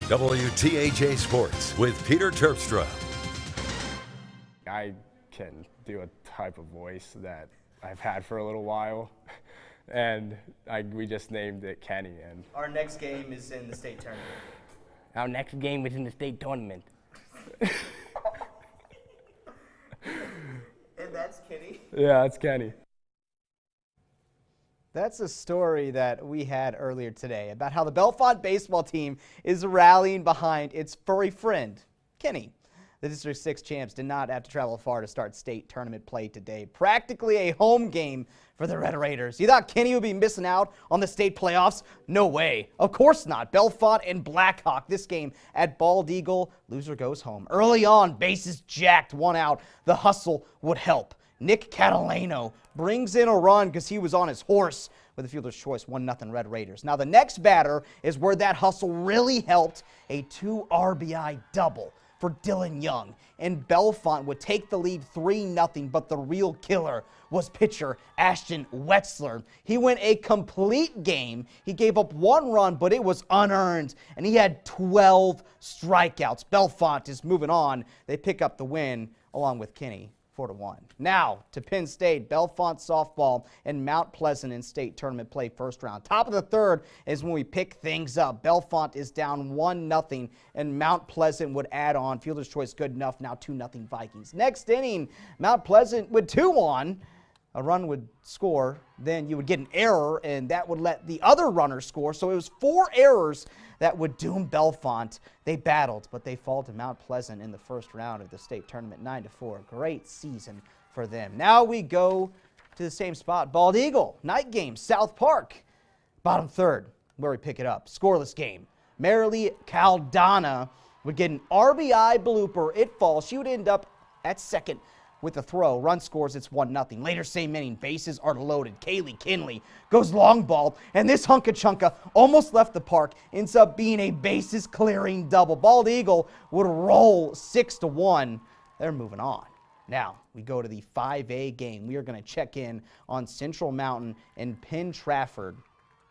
WTAJ Sports with Peter Terpstra. I can do a type of voice that I've had for a little while, and we just named it Kenny. And our next game is in the state tournament. Our next game is in the state tournament. And that's Kenny? Yeah, that's Kenny. That's a story that we had earlier today about how the Bellefonte baseball team is rallying behind its furry friend, Kenny. The District 6 champs did not have to travel far to start state tournament play today. Practically a home game for the Red Raiders. You thought Kenny would be missing out on the state playoffs? No way. Of course not. Bellefonte and Blackhawk. This game at Bald Eagle. Loser goes home. Early on, bases jacked, 1 out. The hustle would help. Nick Catalano brings in a run because he was on his horse with a fielder's choice, 1-0 Red Raiders. Now the next batter is where that hustle really helped, a 2 RBI double for Dylan Young. And Bellefonte would take the lead 3-0, but the real killer was pitcher Ashton Wetzler. He went a complete game. He gave up 1 run, but it was unearned, and he had 12 strikeouts. Bellefonte is moving on. They pick up the win along with Kenny. 4-1. Now to Penn State, Bellefonte softball and Mount Pleasant in state tournament play first round. Top of the third is when we pick things up. Bellefonte is down 1-0, and Mount Pleasant would add on. Fielder's choice good enough. Now 2-0 Vikings. Next inning, Mount Pleasant with 2 on. A run would score, then you would get an error, and that would let the other runner score. So it was 4 errors that would doom Bellefonte. They battled, but they fall to Mount Pleasant in the first round of the state tournament, 9-4. Great season for them. Now we go to the same spot, Bald Eagle, night game, South Park. Bottom third, where we pick it up. Scoreless game. Marilee Caldana would get an RBI blooper. It falls. She would end up at second with a throw. Run scores, it's 1-0. Later same inning, bases are loaded. Kaylee Kinley goes long ball, and this hunka-chunka almost left the park. Ends up being a bases clearing double. Bald Eagle would roll 6-1. They're moving on. Now, we go to the 5A game. We are going to check in on Central Mountain and Penn Trafford.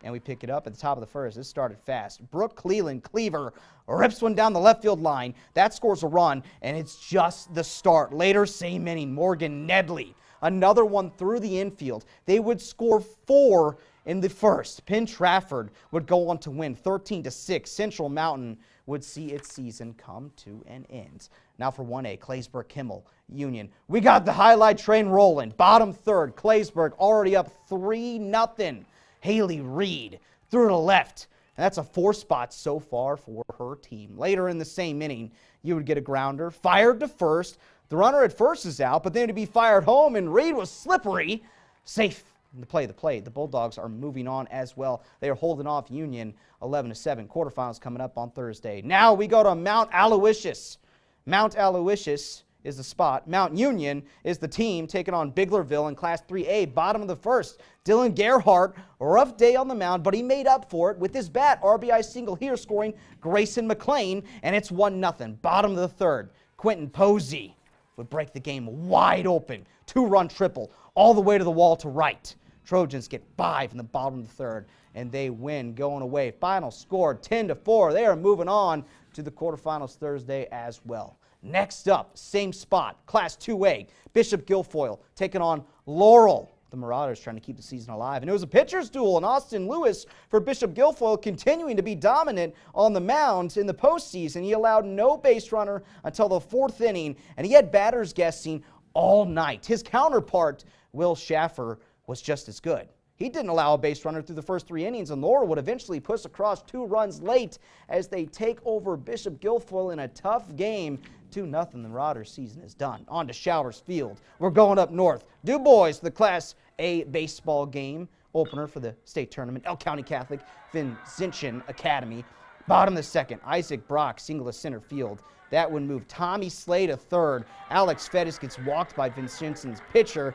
And we pick it up at the top of the first. This started fast. Brooke Cleaver rips one down the left field line. That scores a run, and it's just the start. Later, same inning, Morgan Nedley. Another one through the infield. They would score 4 in the first. Penn Trafford would go on to win 13-6. Central Mountain would see its season come to an end. Now for 1A, Claysburg Kimmel Union. We got the highlight train rolling. Bottom third, Claysburg already up 3-0. Haley Reed through to left. And that's a 4 spot so far for her team. Later in the same inning, you would get a grounder, fired to first. The runner at first is out, but then to be fired home, and Reed was slippery. Safe to play the plate. The Bulldogs are moving on as well. They are holding off Union 11-7. Quarterfinals coming up on Thursday. Now we go to Mount Aloysius. Mount Aloysius is the spot. Mount Union is the team taking on Biglerville in Class 3A, bottom of the first. Dylan Gerhardt, rough day on the mound, but he made up for it with his bat. RBI single here, scoring Grayson McLean, and it's 1-0. Bottom of the third, Quentin Posey would break the game wide open. 2-run triple all the way to the wall to right. Trojans get 5 in the bottom of the third, and they win going away. Final score 10-4. They are moving on to the quarterfinals Thursday as well. Next up, same spot, Class 2A, Bishop Guilfoyle taking on Laurel. The Marauders trying to keep the season alive. And it was a pitcher's duel, and Austin Lewis for Bishop Guilfoyle continuing to be dominant on the mound in the postseason. He allowed no base runner until the 4th inning, and he had batters guessing all night. His counterpart, Will Schaffer, was just as good. He didn't allow a base runner through the first 3 innings, and Laurel would eventually push across 2 runs late as they take over Bishop Guilfoyle in a tough game. 2-0, the Marauders' season is done. On to Showers Field. We're going up north. Du Bois, the Class A baseball game opener for the state tournament. El County Catholic, Vincentian Academy. Bottom of the second, Isaac Brock, single to center field. That would move Tommy Slay to third. Alex Fettis gets walked by Vincentian's pitcher.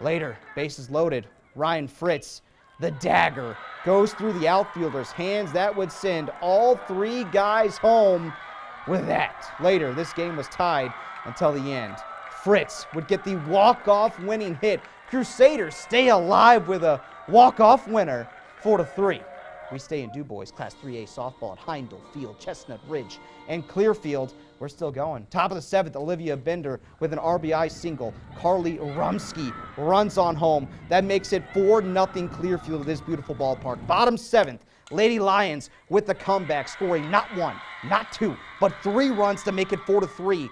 Later, bases loaded. Ryan Fritz, the dagger, goes through the outfielder's hands. That would send all 3 guys home with that. Later, this game was tied until the end. Fritz would get the walk-off winning hit. Crusaders stay alive with a walk-off winner, 4-3. We stay in DuBois Class 3A softball at Heindel Field, Chestnut Ridge, and Clearfield. We're still going. Top of the 7th, Olivia Bender with an RBI single. Carly Rumsky runs on home. That makes it 4-0 Clearfield at this beautiful ballpark. Bottom 7th, Lady Lions with the comeback, scoring not 1, not 2, but 3 runs to make it 4-3.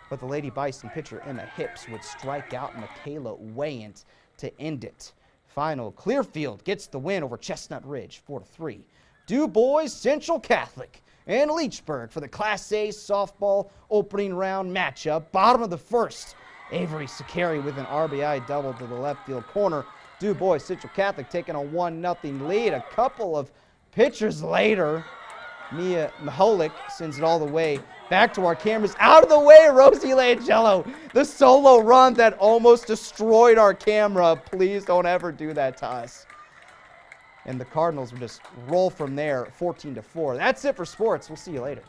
But the Lady Bison pitcher Emma Hips would strike out Michaela Wayant to end it. Final, Clearfield gets the win over Chestnut Ridge, 4-3. DuBois Central Catholic and Leechburg for the Class A softball opening round matchup. Bottom of the 1st, Avery Sakari with an RBI double to the left field corner. DuBois Central Catholic taking a 1-0 lead. A couple of pitchers later, Mia Maholick sends it all the way back to our cameras. Out of the way, Rosie Langello. The solo run that almost destroyed our camera. Please don't ever do that to us. And the Cardinals will just roll from there, 14-4. That's it for sports. We'll see you later.